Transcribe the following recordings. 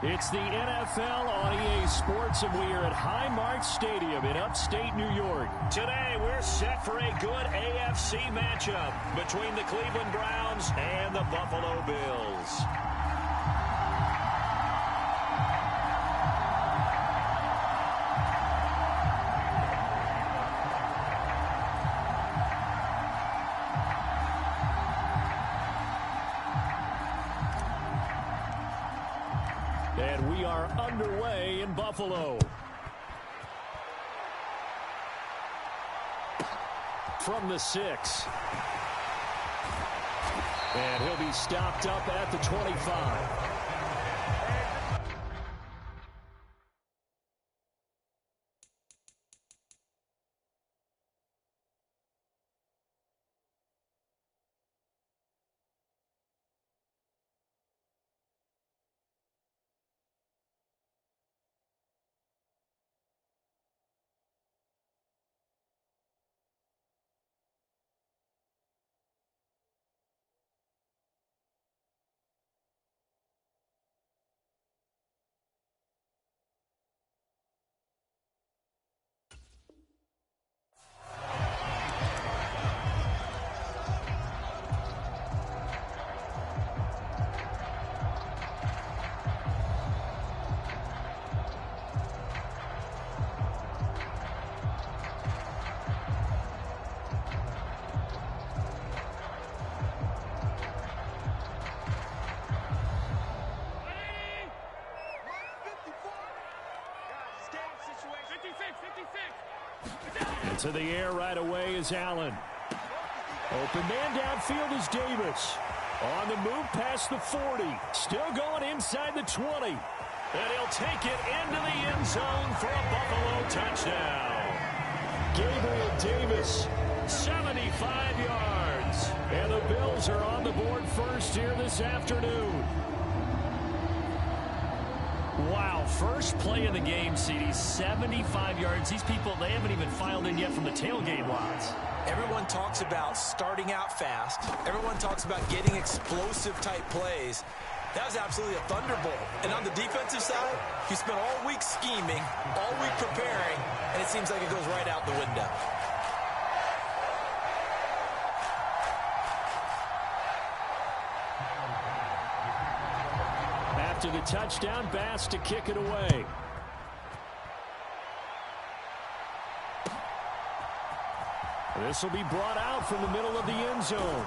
It's the NFL on EA Sports, and we are at Highmark Stadium in upstate New York. Today, we're set for a good AFC matchup between the Cleveland Browns and the Buffalo Bills. And we are underway in Buffalo. From the 6. And he'll be stopped up at the 25. To the air right away is Allen. Open man downfield is Davis. On the move past the 40. Still going inside the 20. And he'll take it into the end zone for a Buffalo touchdown. Gabriel Davis, 75 yards. And the Bills are on the board first here this afternoon. Wow, first play of the game, CD, 75 yards. These people, they haven't even filed in yet from the tailgate lots. Everyone talks about starting out fast. Everyone talks about getting explosive-type plays. That was absolutely a thunderbolt. And on the defensive side, you spent all week scheming, all week preparing, and it seems like it goes right out the window. After the touchdown, Bass to kick it away. This will be brought out from the middle of the end zone.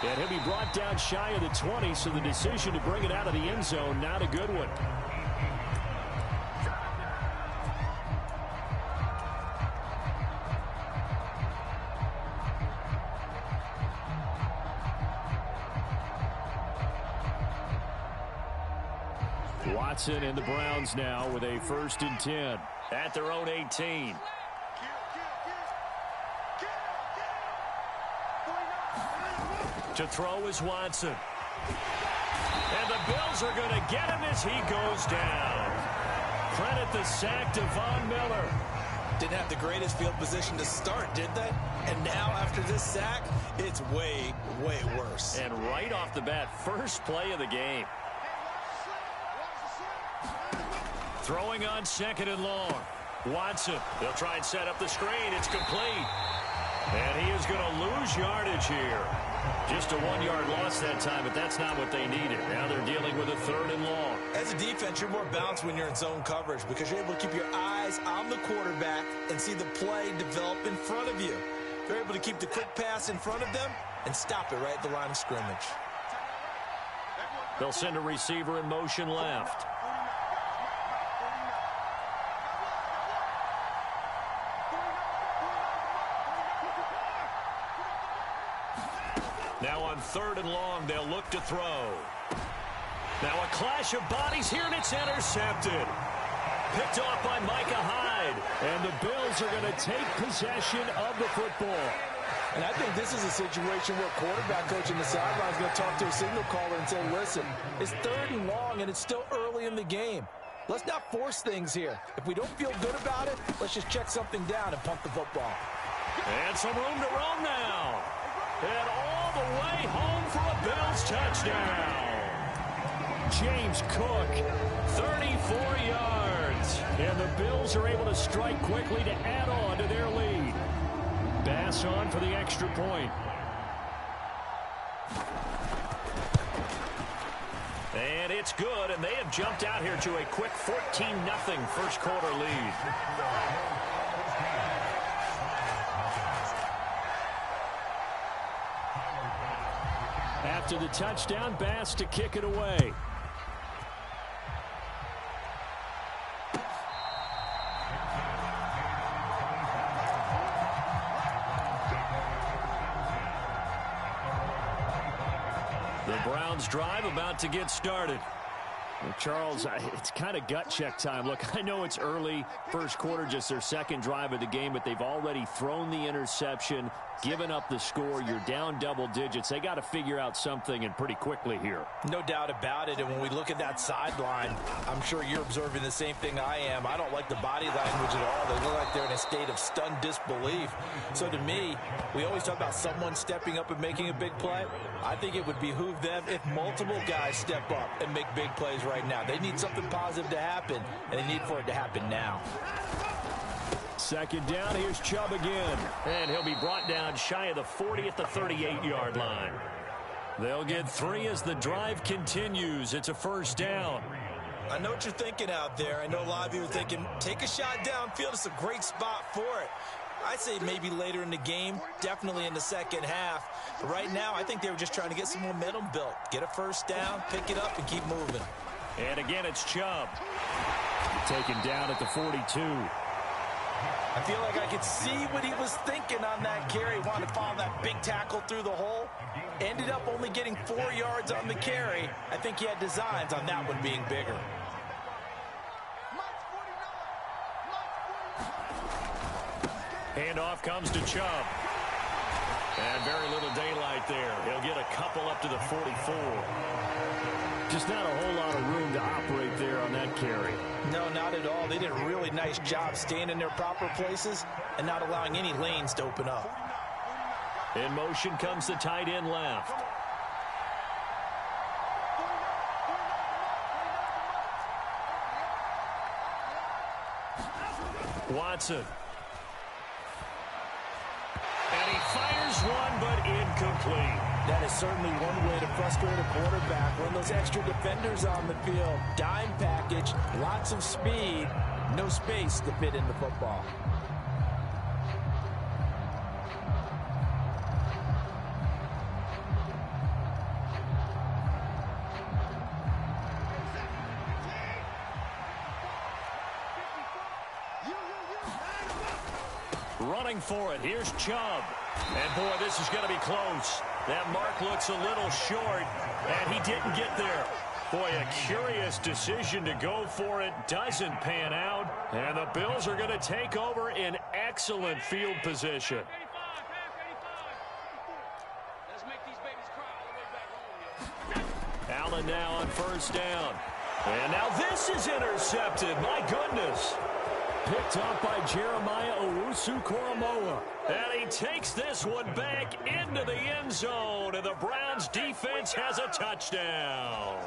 And he'll be brought down shy of the 20, so the decision to bring it out of the end zone, not a good one. Watson and the Browns now with a 1st and 10 at their own 18. To throw is Watson. And the Bills are going to get him as he goes down. Credit the sack to Von Miller. Didn't have the greatest field position to start, did they? And now after this sack, it's way, way worse. And right off the bat, first play of the game. Throwing on 2nd and long. Watson, they'll try and set up the screen. It's complete. And he is going to lose yardage here. Just a 1-yard loss that time, but that's not what they needed. Now they're dealing with a 3rd and long. As a defense, you're more balanced when you're in zone coverage because you're able to keep your eyes on the quarterback and see the play develop in front of you. They're able to keep the quick pass in front of them and stop it right at the line of scrimmage. They'll send a receiver in motion left. Now on 3rd and long, they'll look to throw. Now a clash of bodies here, and it's intercepted. Picked off by Micah Hyde. And the Bills are going to take possession of the football. And I think this is a situation where quarterback coach in the sideline is going to talk to a signal caller and say, listen, it's 3rd and long, and it's still early in the game. Let's not force things here. If we don't feel good about it, let's just check something down and punt the football. And some room to roam now. And all the way home for a Bills touchdown. James Cook, 34 yards. And the Bills are able to strike quickly to add on to their lead. Bass on for the extra point. And it's good, and they have jumped out here to a quick 14-0 first quarter lead. After the touchdown, Bass to kick it away. The Browns drive about to get started. Well, Charles, it's kind of gut check time. Look, I know it's early, first quarter, just their second drive of the game, but they've already thrown the interception, given up the score. You're down double digits. They got to figure out something, and pretty quickly here. No doubt about it. And when we look at that sideline, I'm sure you're observing the same thing I am. I don't like the body language at all. They look like they're in a state of stunned disbelief. So to me, we always talk about someone stepping up and making a big play. I think it would behoove them if multiple guys step up and make big plays right now. They need something positive to happen, and they need for it to happen now. Second down, here's Chubb again. And he'll be brought down shy of the 40 at the 38-yard line. They'll get 3 as the drive continues. It's a first down. I know what you're thinking out there. I know a lot of you are thinking, take a shot downfield. It's a great spot for it. I'd say maybe later in the game, definitely in the second half. But right now, I think they were just trying to get some momentum built. Get a first down, pick it up, and keep moving. And again, it's Chubb. Taken down at the 42. I feel like I could see what he was thinking on that carry. Wanted to follow that big tackle through the hole. Ended up only getting 4 yards on the carry. I think he had designs on that one being bigger. Handoff comes to Chubb. And very little daylight there. He'll get a couple up to the 44. Just not a whole lot of room to operate there on that carry. No, not at all. They did a really nice job staying in their proper places and not allowing any lanes to open up. In motion comes the tight end left. Watson. And he fires one, but incomplete. That is certainly one way to frustrate a quarterback. Run those extra defenders on the field. Dime package, lots of speed, no space to fit in the football. Running for it. Here's Chubb. And, boy, this is going to be close. That mark looks a little short, and he didn't get there. Boy, a curious decision to go for it. Doesn't pan out. And the Bills are going to take over in excellent field position. Allen now on first down. And now this is intercepted. My goodness. Picked off by Jeremiah Owusu-Koramoah. And he takes this one back into the end zone. And the Browns defense has a touchdown.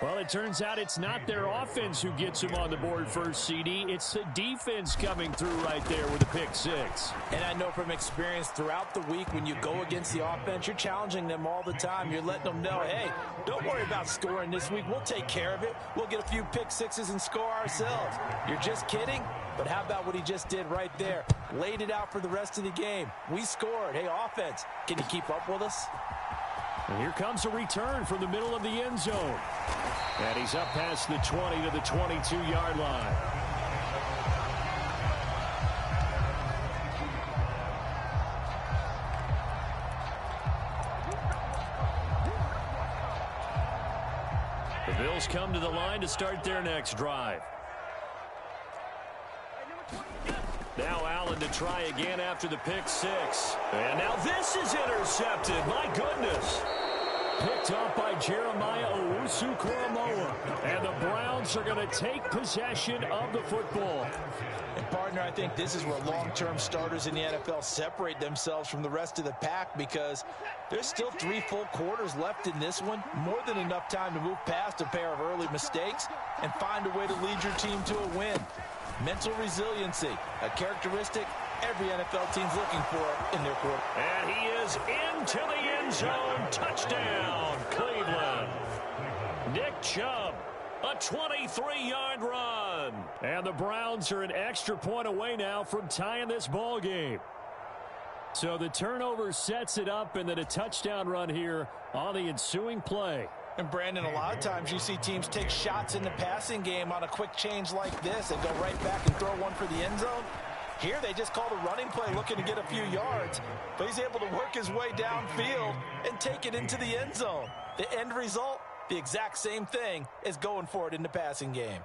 Well, it turns out it's not their offense who gets him on the board first, CD. It's the defense coming through right there with a pick six. And I know from experience throughout the week when you go against the offense, you're challenging them all the time. You're letting them know, hey, don't worry about scoring this week. We'll take care of it. We'll get a few pick sixes and score ourselves. You're just kidding? But how about what he just did right there? Laid it out for the rest of the game. We scored. Hey, offense, can you keep up with us? And here comes a return from the middle of the end zone. And he's up past the 20 to the 22-yard line. The Bills come to the line to start their next drive. Now Allen to try again after the pick six. And now this is intercepted. My goodness. picked up by Jeremiah Owusu-Koramoah. And the Browns are going to take possession of the football. And partner, I think this is where long-term starters in the NFL separate themselves from the rest of the pack, because there's still 3 full quarters left in this one. More than enough time to move past a pair of early mistakes and find a way to lead your team to a win. Mental resiliency, a characteristic every NFL team's looking for in their quarter. And he is into the end zone. Touchdown, Cleveland. Nick Chubb, a 23-yard run. And the Browns are an extra point away now from tying this ball game. So the turnover sets it up, and then a touchdown run here on the ensuing play. And Brandon, a lot of times you see teams take shots in the passing game on a quick change like this and go right back and throw one for the end zone. Here they just called a running play looking to get a few yards, but he's able to work his way downfield and take it into the end zone. The end result, the exact same thing as going for it in the passing game.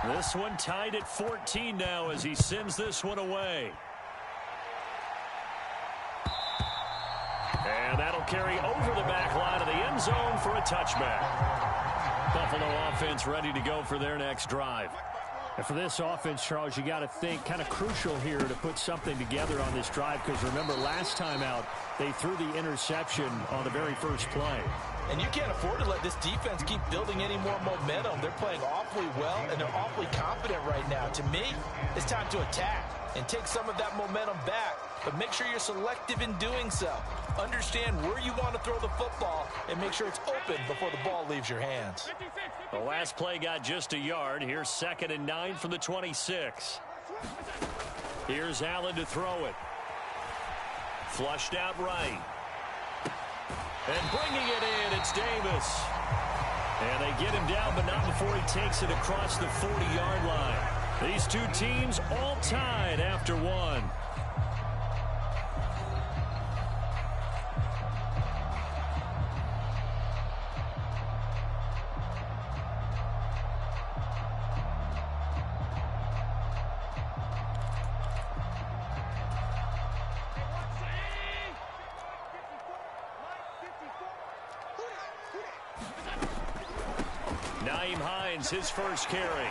This one tied at 14 now as he sends this one away. And that'll carry over the back line of the end zone for a touchback. Buffalo offense ready to go for their next drive. And for this offense, Charles, you got to think kind of crucial here to put something together on this drive, because remember last time out they threw the interception on the very first play. And you can't afford to let this defense keep building any more momentum. They're playing awfully well, and they're awfully confident right now. To me, it's time to attack and take some of that momentum back, but make sure you're selective in doing so. Understand where you want to throw the football and make sure it's open before the ball leaves your hands. The last play got just a yard. Here's 2nd and 9 from the 26. Here's Allen to throw it. Flushed out right. And bringing it in, it's Davis. And they get him down, but not before he takes it across the 40-yard line. These two teams all tied after one. His first carry.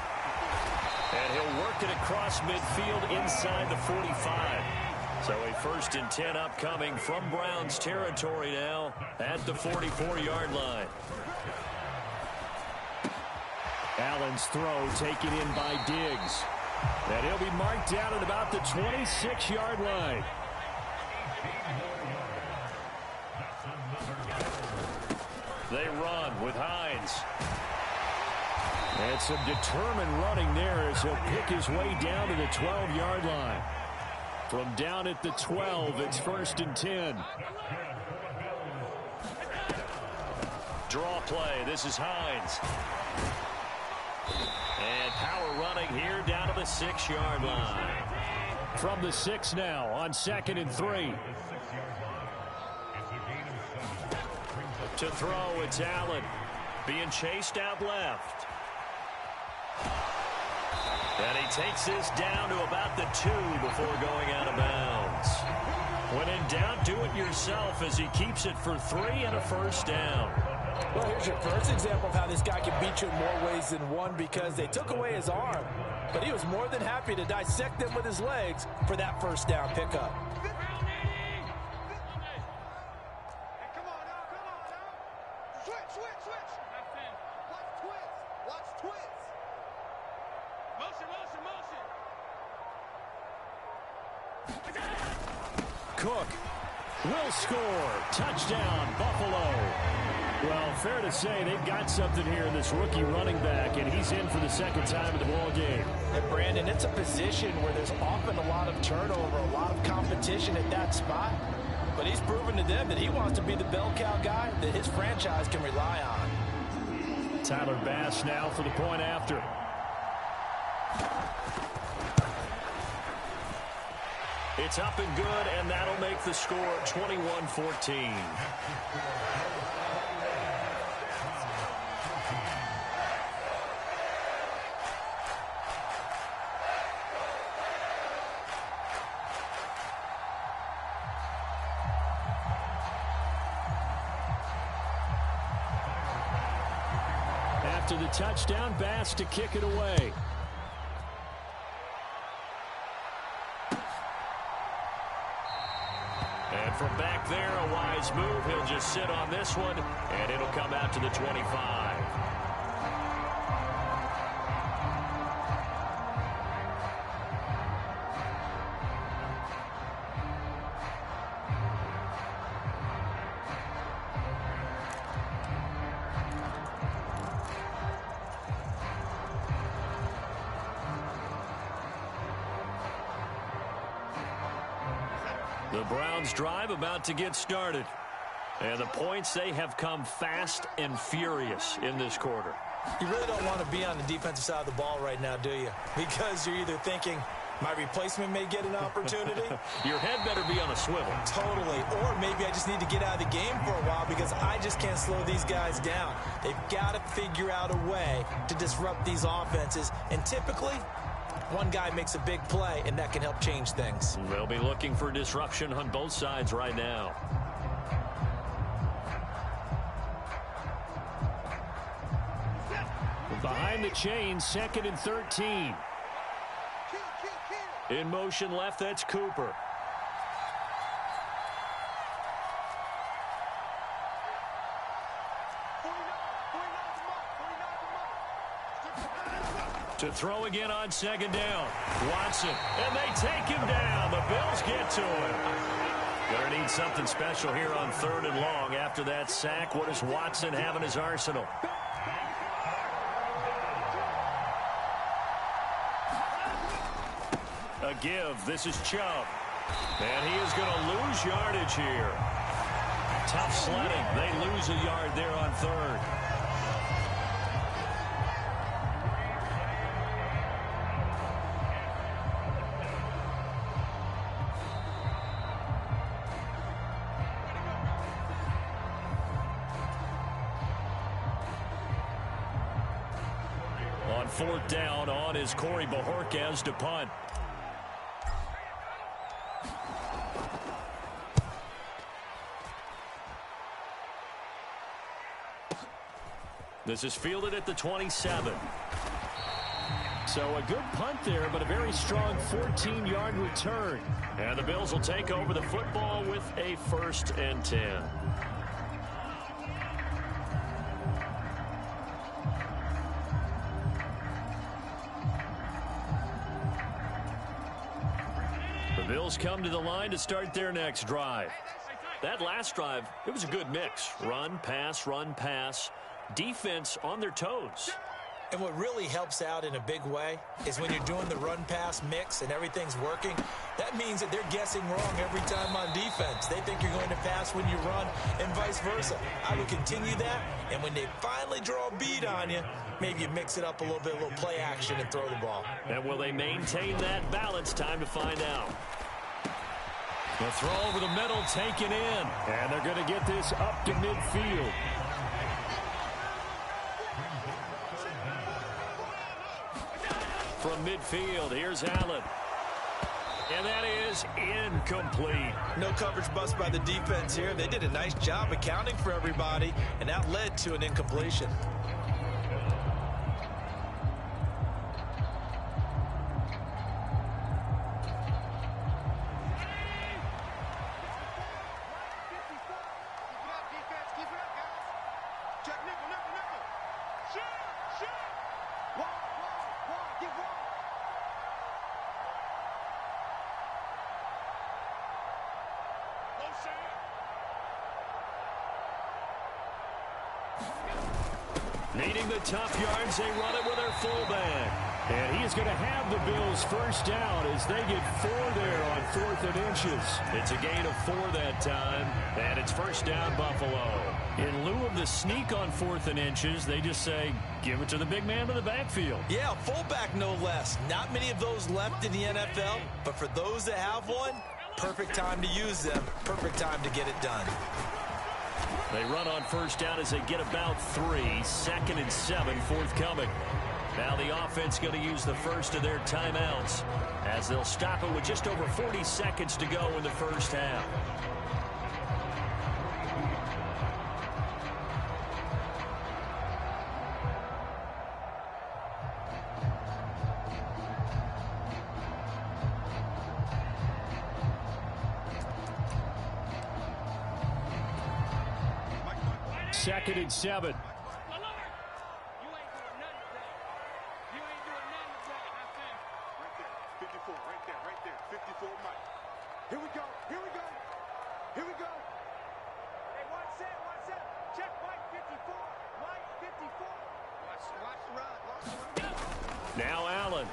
And he'll work it across midfield inside the 45. So a 1st and 10 upcoming from Browns territory now at the 44-yard line. Allen's throw taken in by Diggs. And he'll be marked down at about the 26-yard line. They run with Hines. And some determined running there as he'll pick his way down to the 12-yard line. From down at the 12, it's 1st and 10. Draw play. This is Hines. And power running here down to the 6-yard line. From the 6 now on 2nd and 3. To throw, it's Allen. Being chased out left. And he takes this down to about the 2 before going out of bounds. When in doubt, do it yourself as he keeps it for 3 and a 1st down. Well, here's your first example of how this guy can beat you in more ways than one, because they took away his arm, but he was more than happy to dissect them with his legs for that 1st down pickup. Cook will score. Touchdown, Buffalo. Well, fair to say they've got something here in this rookie running back, and he's in for the 2nd time in the ball game. And Brandon, it's a position where there's often a lot of turnover, a lot of competition at that spot. But he's proven to them that he wants to be the bell cow guy that his franchise can rely on. Tyler Bass now for the point after. It's up and good, and that'll make the score 21-14. to the touchdown pass to kick it away. And from back there, a wise move. He'll just sit on this one, and it'll come out to the 25. The Browns' drive about to get started. And the points, they have come fast and furious in this quarter. You really don't want to be on the defensive side of the ball right now, do you? Because you're either thinking, my replacement may get an opportunity. Your head better be on a swivel. Totally. Or maybe I just need to get out of the game for a while because I just can't slow these guys down. They've got to figure out a way to disrupt these offenses. And typically, one guy makes a big play, and that can help change things. They'll be looking for disruption on both sides right now. Behind the chain, 2nd and 13. In motion left, that's Cooper. To throw again on 2nd down. Watson, and they take him down. The Bills get to him. Gonna need something special here on 3rd and long. After that sack, what does Watson have in his arsenal? A give. This is Chubb. And he is going to lose yardage here. Tough sledding. They lose a yard there on 3rd. On 4th down, on is Corey Bojorquez to punt. This is fielded at the 27. So a good punt there, but a very strong 14-yard return. And the Bills will take over the football with a 1st and 10. The Bills come to the line to start their next drive. That last drive, it was a good mix. Run, pass. Defense on their toes. And what really helps out in a big way is when you're doing the run-pass mix and everything's working, that means that they're guessing wrong every time on defense. They think you're going to pass when you run and vice versa. I would continue that, and when they finally draw a bead on you, maybe you mix it up a little bit, a little play action and throw the ball. And will they maintain that balance? Time to find out. The throw over the middle taken in, and they're going to get this up to midfield. From midfield, here's Allen. And that is incomplete. No coverage bust by the defense here. They did a nice job accounting for everybody, and that led to an incompletion. Needing the tough yards, they run it with their fullback. And he is going to have the Bills 1st down as they get 4 there on 4th and inches. It's a gain of 4 that time, and it's 1st down Buffalo. In lieu of the sneak on 4th and inches, they just say, give it to the big man to the backfield. Yeah, fullback no less. Not many of those left in the NFL, but for those that have one, perfect time to use them, perfect time to get it done. They run on 1st down as they get about 3. 2nd and 7 forthcoming. Now the offense going to use the first of their timeouts as they'll stop it with just over 40 seconds to go in the 1st half. 2nd and 7. Here we go. Here we go. Here we go. Hey, watch that. Check Mike 54. Mike 54. Watch the run. Now Allen.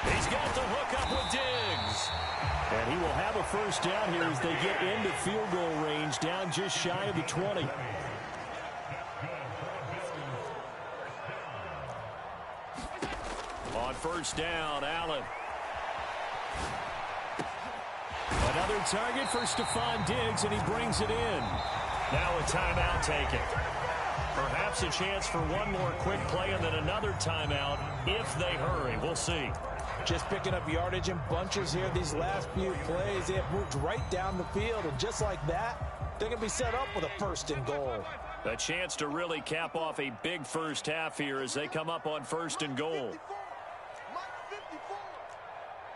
He's got the hook up with Diggs. And he will have a first down here as they get into field goal range, down just shy of the 20. On first down, Allen. Another target for Stephon Diggs, and he brings it in. Now a timeout taken. Perhaps a chance for one more quick play and then another timeout if they hurry. We'll see. Just picking up yardage in bunches here these last few plays. They have moved right down the field, and just like that, they're going to be set up with a 1st and goal. A chance to really cap off a big first half here as they come up on 1st and goal. Mike 54.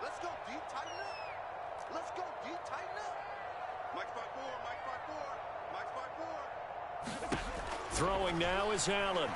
Let's go deep, tighten up. Let's go deep, tighten up. Mike 54. Throwing now is Allen.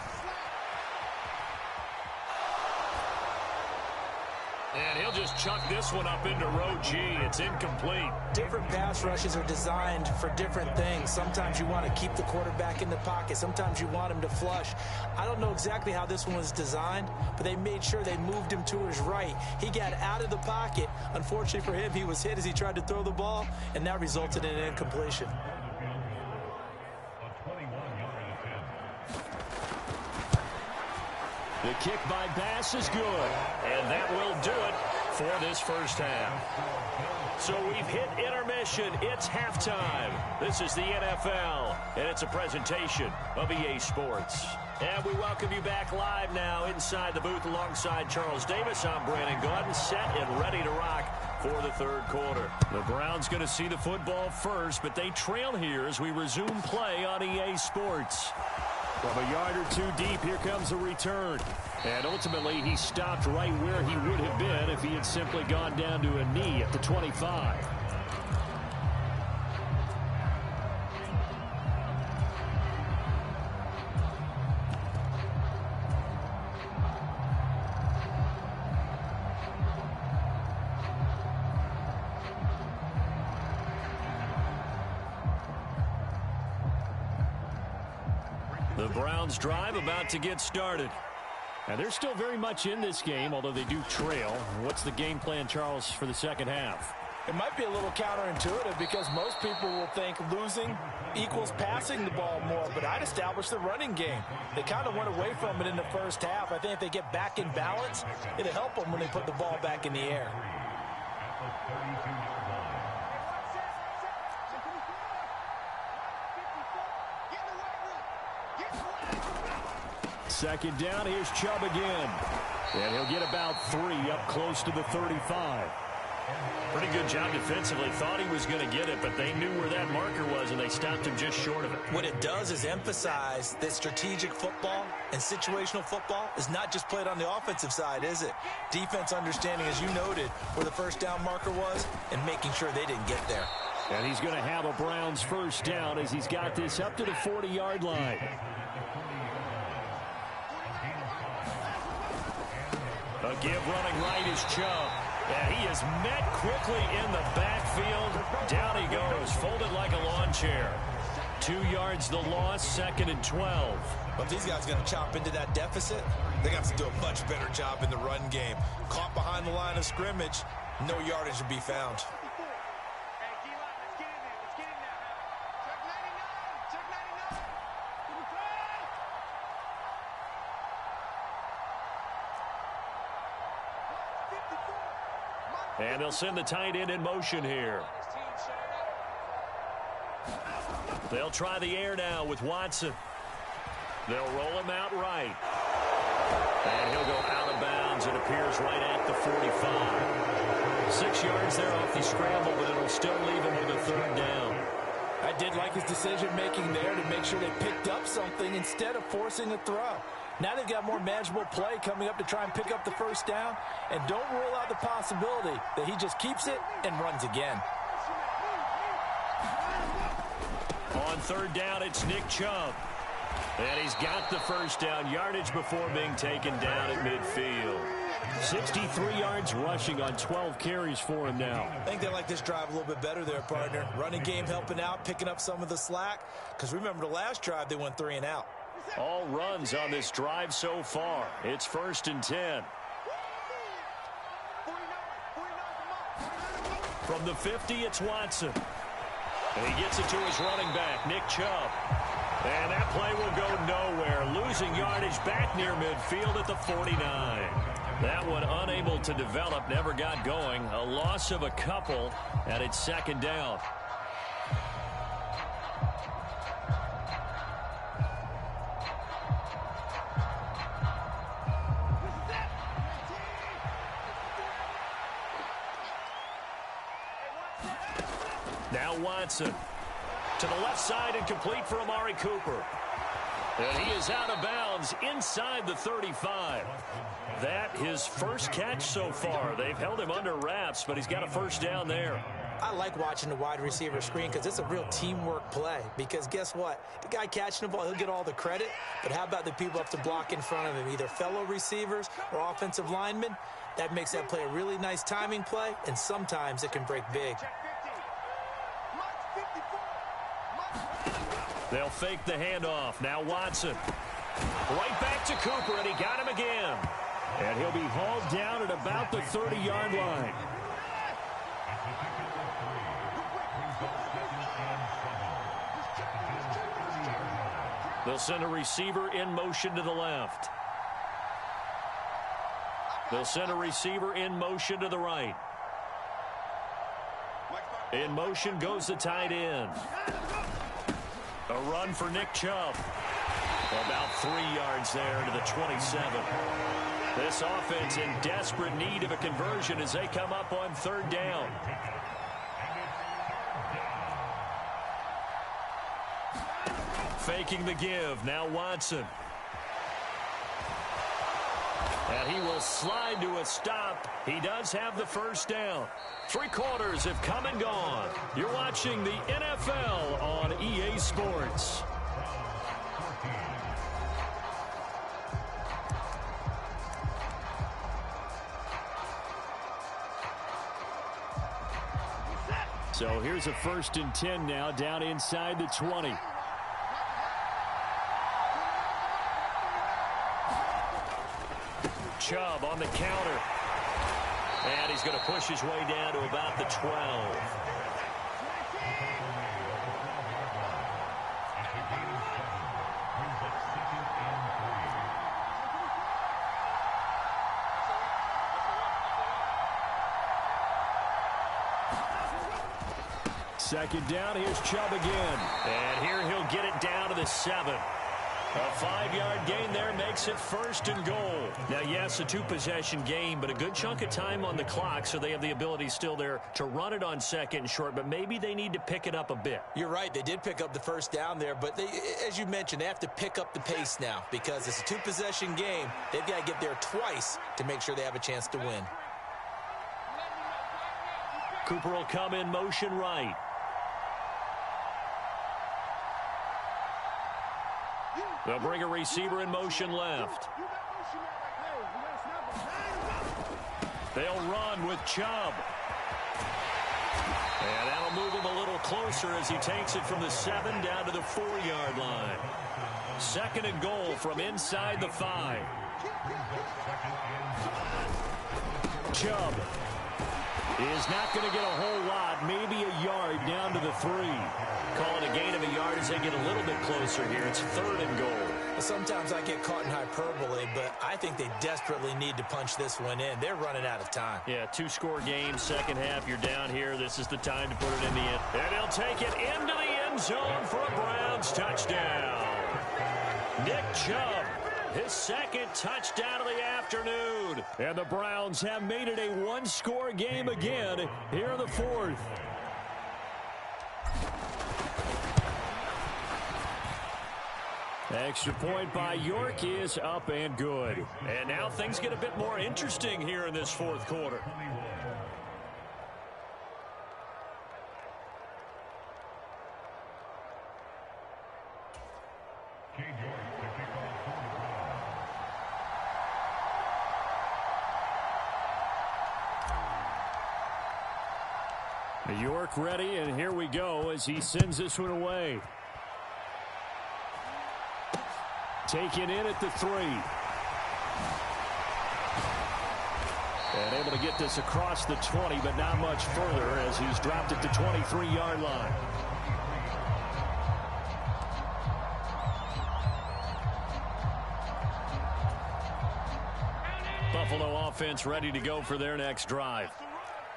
And he'll just chuck this one up into row G. It's incomplete. Different pass rushes are designed for different things. Sometimes you want to keep the quarterback in the pocket. Sometimes you want him to flush. I don't know exactly how this one was designed, but they made sure they moved him to his right. He got out of the pocket. Unfortunately for him, he was hit as he tried to throw the ball, and that resulted in an incompletion. The kick by Bass is good, and that will do it for this first half. So we've hit intermission. It's halftime. This is the NFL, and it's a presentation of EA Sports. And we welcome you back live now inside the booth alongside Charles Davis. I'm Brandon Gordon, set and ready to rock for the 3rd quarter. The Browns going to see the football first, but they trail here as we resume play on EA Sports. From a yard or two deep, here comes a return. And ultimately, he stopped right where he would have been if he had simply gone down to a knee at the 25. The Browns drive about to get started. And they're still very much in this game, although they do trail. What's the game plan, Charles, for the second half? It might be a little counterintuitive because most people will think losing equals passing the ball more, but I'd establish the running game. They kind of went away from it in the first half. I think if they get back in balance, it'll help them when they put the ball back in the air. Second down, here's Chubb again. And he'll get about 3 up close to the 35. Pretty good job defensively. Thought he was going to get it, but they knew where that marker was, and they stopped him just short of it. What it does is emphasize that strategic football and situational football is not just played on the offensive side, is it? Defense understanding, as you noted, where the first down marker was and making sure they didn't get there. And he's going to have a Browns first down as he's got this up to the 40-yard line. A give running right is Chubb. And he is met quickly in the backfield. Down he goes, folded like a lawn chair. 2 yards the loss, 2nd and 12. But these guys are going to chop into that deficit. They got to do a much better job in the run game. Caught behind the line of scrimmage, no yardage to be found. And they'll send the tight end in motion here. They'll try the air now with Watson. They'll roll him out right. And he'll go out of bounds. It appears right at the 45. 6 yards there off the scramble, but it'll still leave him with a 3rd down. I did like his decision-making there to make sure they picked up something instead of forcing a throw. Now they've got more manageable play coming up to try and pick up the first down. And don't rule out the possibility that he just keeps it and runs again. On third down, it's Nick Chubb. And he's got the first down yardage before being taken down at midfield. 63 yards rushing on 12 carries for him now. I think they like this drive a little bit better there, partner. Running game helping out, picking up some of the slack. Because remember the last drive, they went 3 and out. All runs on this drive so far. It's 1st and 10. From the 50, it's Watson. And he gets it to his running back, Nick Chubb. And that play will go nowhere. Losing yardage back near midfield at the 49. That one unable to develop, never got going. A loss of a couple, and it's 2nd down. Now Watson. To the left side and complete for Amari Cooper. And he is out of bounds inside the 35. That his first catch so far. They've held him under wraps, but he's got a first down there. I like watching the wide receiver screen because it's a real teamwork play. Because guess what? The guy catching the ball, he'll get all the credit. But how about the people up to block in front of him, either fellow receivers or offensive linemen? That makes that play a really nice timing play, and sometimes it can break big. They'll fake the handoff. Now Watson. Right back to Cooper, and he got him again. And he'll be hauled down at about the 30-yard line. They'll send a receiver in motion to the left. They'll send a receiver in motion to the right. In motion goes the tight end. A run for Nick Chubb. About 3 yards there to the 27. This offense in desperate need of a conversion as they come up on 3rd down. Faking the give. Now Watson. And he will slide to a stop. He does have the first down. 3 quarters have come and gone. You're watching the NFL on EA Sports. So here's a 1st and 10 now down inside the 20. Chubb on the counter. And he's going to push his way down to about the 12. Second down, here's Chubb again. And here he'll get it down to the 7. A 5-yard gain there makes it 1st and goal. Now, yes, a 2-possession game, but a good chunk of time on the clock, so they have the ability still there to run it on 2nd and short, but maybe they need to pick it up a bit. You're right. They did pick up the first down there, but they, as you mentioned, they have to pick up the pace now because it's a 2-possession game. They've got to get there twice to make sure they have a chance to win. Cooper will come in motion right. They'll bring a receiver in motion left. They'll run with Chubb. And that'll move him a little closer as he takes it from the 7 down to the 4-yard line. 2nd and goal from inside the 5. Chubb is not going to get a whole lot, maybe a yard down to the 3. Call it a gain of a yard as they get a little bit closer here. It's 3rd and goal. Sometimes I get caught in hyperbole, but I think they desperately need to punch this one in. They're running out of time. Yeah, 2-score game, second half, you're down here. This is the time to put it in the end. And he'll take it into the end zone for a Browns touchdown. Nick Chubb, his 2nd touchdown of the afternoon. And the Browns have made it a 1-score game again here in the 4th. Extra point by York is up and good. And now things get a bit more interesting here in this 4th quarter. York ready, and here we go as he sends this one away. Taken in at the 3. And able to get this across the 20, but not much further as he's dropped at the 23-yard line. Buffalo offense ready to go for their next drive.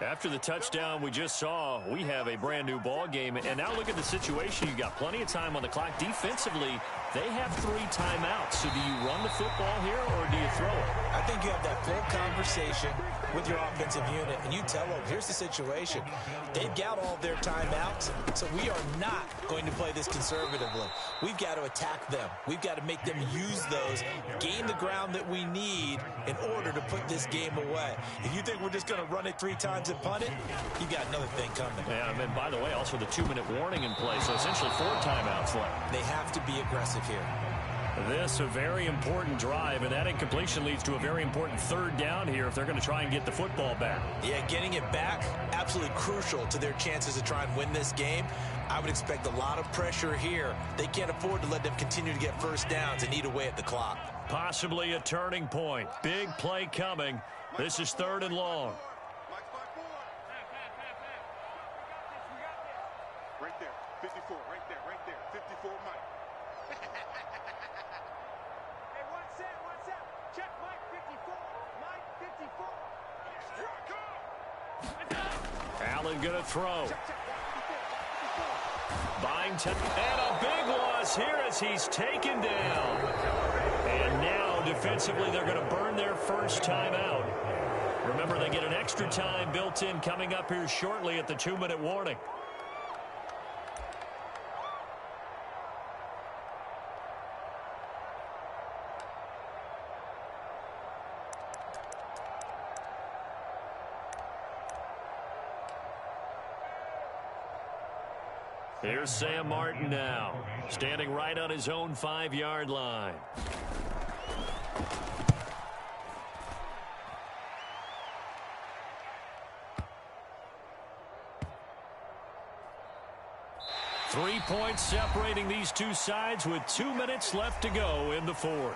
After the touchdown we just saw, we have a brand new ball game. And now look at the situation. You've got plenty of time on the clock. Defensively, they have 3 timeouts. So do you run the football here or do you throw it? I think you have that full conversation with your offensive unit, and you tell them, here's the situation. They've got all of their timeouts, so we are not going to play this conservatively. We've got to attack them. We've got to make them use those, gain the ground that we need in order to put this game away. If you think we're just going to run it 3 times and punt it, you've got another thing coming. Yeah, and by the way, also the 2-minute warning in play, so essentially 4 timeouts left. They have to be aggressive here. This a very important drive, and that incompletion leads to a very important 3rd down here if they're going to try and get the football back. Yeah, getting it back, absolutely crucial to their chances to try and win this game. I would expect a lot of pressure here. They can't afford to let them continue to get first downs and eat away at the clock. Possibly a turning point. Big play coming. This is 3rd and long. Right there, 54, right there, 54, Mike. Hey, one set. Check Mike 54. Mike 54. Allen going to throw. Byington, and a big loss here as he's taken down. And now, defensively, they're going to burn their first timeout. Remember, they get an extra time built in coming up here shortly at the 2-minute warning. Here's Sam Martin now, standing right on his own 5-yard line. Three points separating these two sides with 2 minutes left to go in the 4th.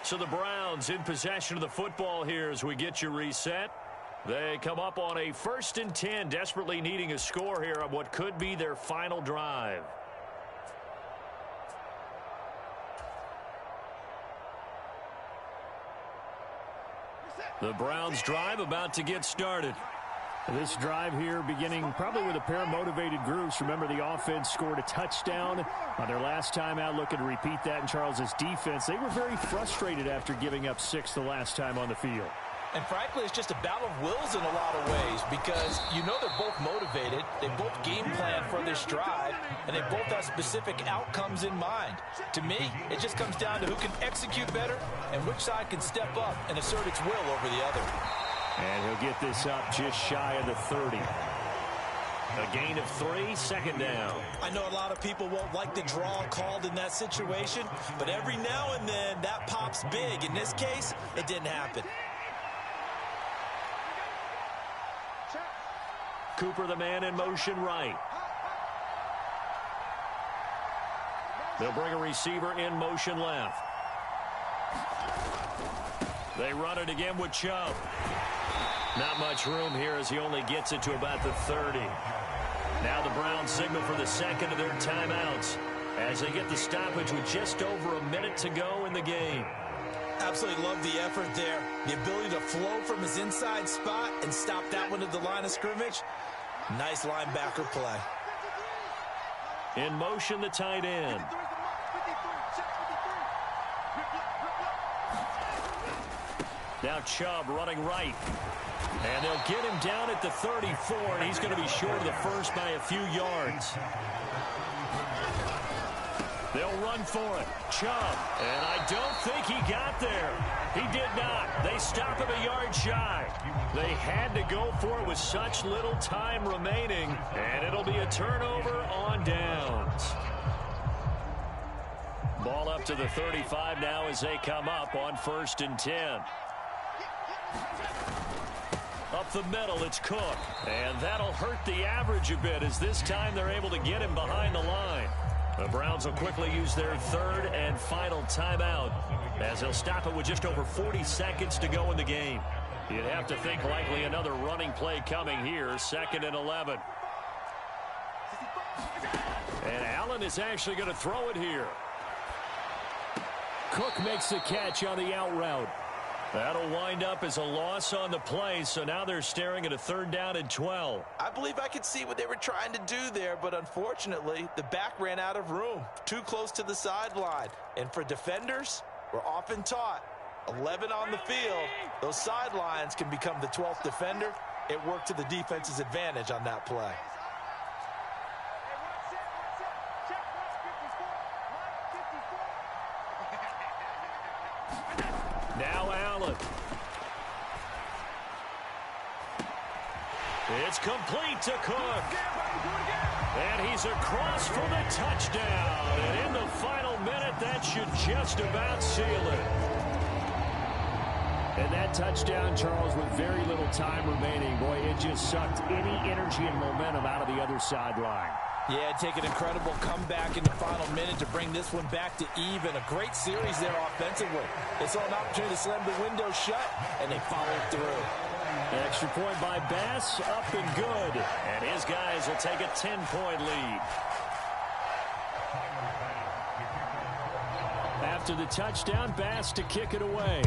So the Browns in possession of the football here as we get you reset. They come up on a 1st and 10, desperately needing a score here on what could be their final drive. The Browns drive about to get started. This drive here beginning probably with a pair of motivated groups. Remember, the offense scored a touchdown on their last time out. Looking to repeat that in Charles's defense. They were very frustrated after giving up 6 the last time on the field. And frankly, it's just a battle of wills in a lot of ways because you know they're both motivated. They both game plan for this drive, and they both have specific outcomes in mind. To me, it just comes down to who can execute better and which side can step up and assert its will over the other. And he'll get this up just shy of the 30. A gain of 3, 2nd down. I know a lot of people won't like the draw called in that situation, but every now and then that pops big. In this case, it didn't happen. Cooper, the man in motion right. They'll bring a receiver in motion left. They run it again with Chubb. Not much room here as he only gets it to about the 30. Now the Browns signal for the 2nd of their timeouts as they get the stoppage with just over a minute to go in the game. Absolutely love the effort there. The ability to flow from his inside spot and stop that one at the line of scrimmage. Nice linebacker play. In motion, the tight end. Now Chubb running right. And they'll get him down at the 34, and he's going to be short of the first by a few yards. They'll run for it. Chubb. And I don't think he got there. He did not. They stop him a yard shy. They had to go for it with such little time remaining. And it'll be a turnover on downs. Ball up to the 35 now as they come up on 1st and 10. Up the middle, it's Cook. And that'll hurt the average a bit as this time they're able to get him behind the line. The Browns will quickly use their 3rd and final timeout as they'll stop it with just over 40 seconds to go in the game. You'd have to think likely another running play coming here, 2nd and 11. And Allen is actually going to throw it here. Cook makes the catch on the out route. That'll wind up as a loss on the play, so now they're staring at a 3rd down and 12. I believe I could see what they were trying to do there, but unfortunately, the back ran out of room, too close to the sideline. And for defenders, we're often taught, 11 on the field, those sidelines can become the 12th defender. It worked to the defense's advantage on that play. Now Allen. It's complete to Cook. And he's across for the touchdown. And in the final minute, that should just about seal it. And that touchdown, Charles, with very little time remaining, boy, it just sucked any energy and momentum out of the other sideline. Yeah, take an incredible comeback in the final minute to bring this one back to even. A great series there offensively. They saw an opportunity to slam the window shut, and they followed through. Extra point by Bass, up and good. And his guys will take a 10-point lead. After the touchdown, Bass to kick it away.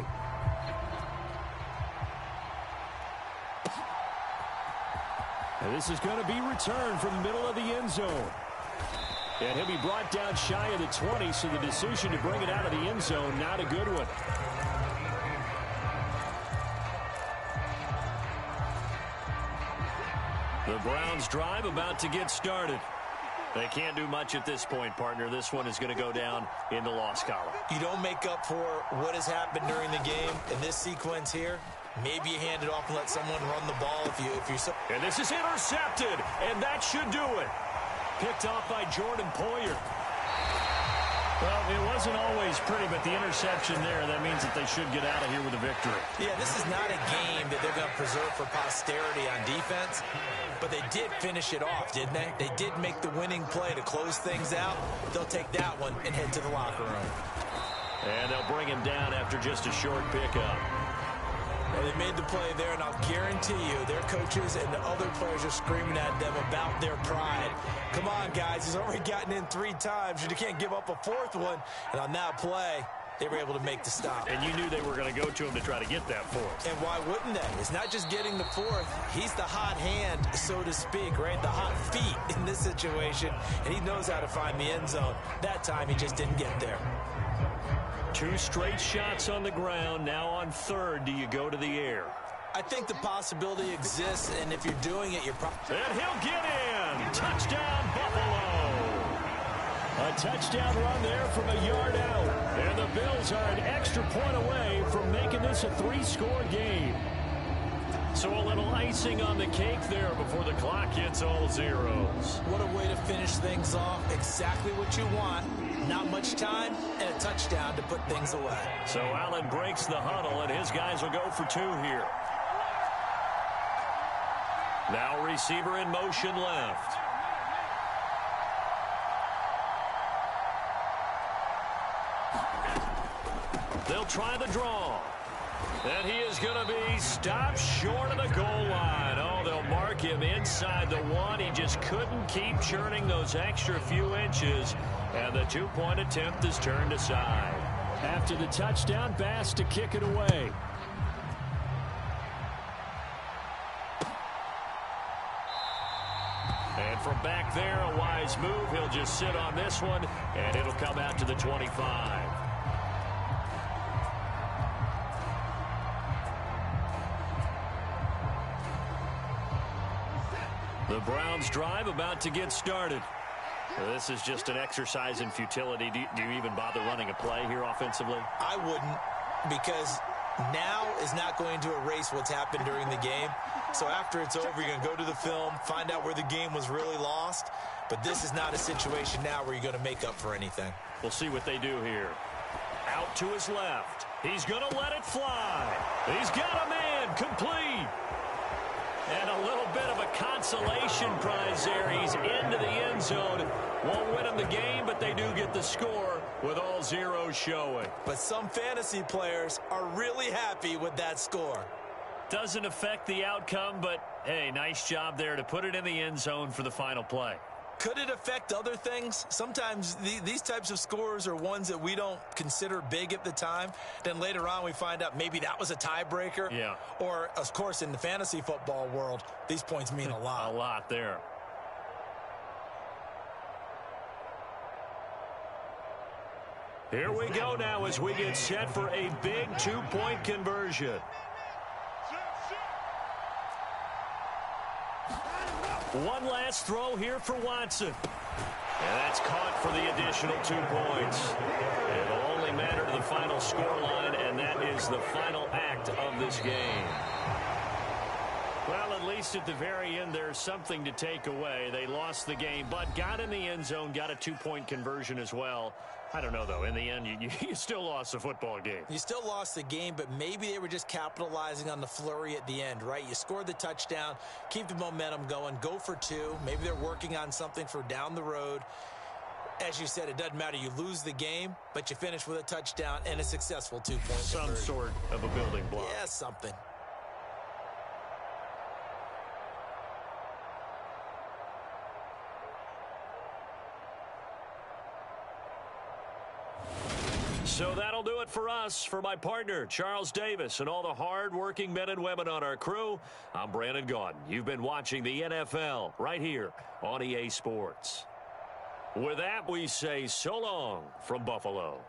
And this is going to be returned from the middle of the end zone. And he'll be brought down shy of the 20, so the decision to bring it out of the end zone, not a good one. The Browns drive about to get started. They can't do much at this point, partner. This one is going to go down in the loss column. You don't make up for what has happened during the game in this sequence here. Maybe you hand it off and let someone run the ball if you're so. And this is intercepted, and that should do it. Picked off by Jordan Poyer. Well, it wasn't always pretty, but the interception there, that means that they should get out of here with a victory. Yeah, this is not a game that they're going to preserve for posterity on defense, but they did finish it off, didn't they? They did make the winning play to close things out. They'll take that one and head to the locker room. And they'll bring him down after just a short pickup. Well, they made the play there, and I'll guarantee you their coaches and the other players are screaming at them about their pride. Come on, guys. He's already gotten in 3 times. You can't give up a 4th one. And on that play, they were able to make the stop. And you knew they were going to go to him to try to get that 4th. And why wouldn't they? It's not just getting the 4th. He's the hot hand, so to speak, right? The hot feet in this situation. And he knows how to find the end zone. That time, he just didn't get there. 2 straight shots on the ground. Now on 3rd, do you go to the air? I think the possibility exists, and if you're doing it, you're probably... And he'll get in! Touchdown, Buffalo! A touchdown run there from a yard out. And the Bills are an extra point away from making this a 3-score game. So a little icing on the cake there before the clock hits all zeros. What a way to finish things off. Exactly what you want. Not much time and a touchdown to put things away. So Allen breaks the huddle, and his guys will go for 2 here. Now receiver in motion left. They'll try the draw. And he is going to be stopped short of the goal line. Oh, they'll mark him inside the 1. He just couldn't keep churning those extra few inches. And the 2-point attempt is turned aside. After the touchdown, Bass to kick it away. And from back there, a wise move. He'll just sit on this one, and it'll come out to the 25. The Browns drive about to get started. This is just an exercise in futility. Do you even bother running a play here offensively? I wouldn't, because Now is not going to erase what's happened during the game. So after it's over, you're going to go to the film, find out where the game was really lost. But this is not a situation now where you're going to make up for anything. We'll see what they do here. Out to his left. He's going to let it fly. He's got a man complete. And a little bit of a consolation prize there. He's into the end zone. Won't win him the game, but they do get the score with all zeros showing. But some fantasy players are really happy with that score. Doesn't affect the outcome, but, hey, nice job there to put it in the end zone for the final play. Could it affect other things? Sometimes these types of scores are ones that we don't consider big at the time. Then later on we find out maybe that was a tiebreaker. Yeah. Or, of course, in the fantasy football world, these points mean a lot. A lot there. Here we go now as we get set for a big two-point conversion. One last throw here for Watson. And that's caught for the additional 2 points. It'll only matter to the final scoreline, and that is the final act of this game. Well, at least at the very end, there's something to take away. They lost the game, but got in the end zone, got a 2-point conversion as well. I don't know, though. In the end, you still lost the football game. You still lost the game, but maybe they were just capitalizing on the flurry at the end, right? You scored the touchdown, keep the momentum going, go for 2. Maybe they're working on something for down the road. As you said, it doesn't matter. You lose the game, but you finish with a touchdown and a successful 2-point conversion. Some sort of a building block. Yeah, something. So that'll do it for us. For my partner, Charles Davis, and all the hard-working men and women on our crew, I'm Brandon Gaudin. You've been watching the NFL right here on EA Sports. With that, we say so long from Buffalo.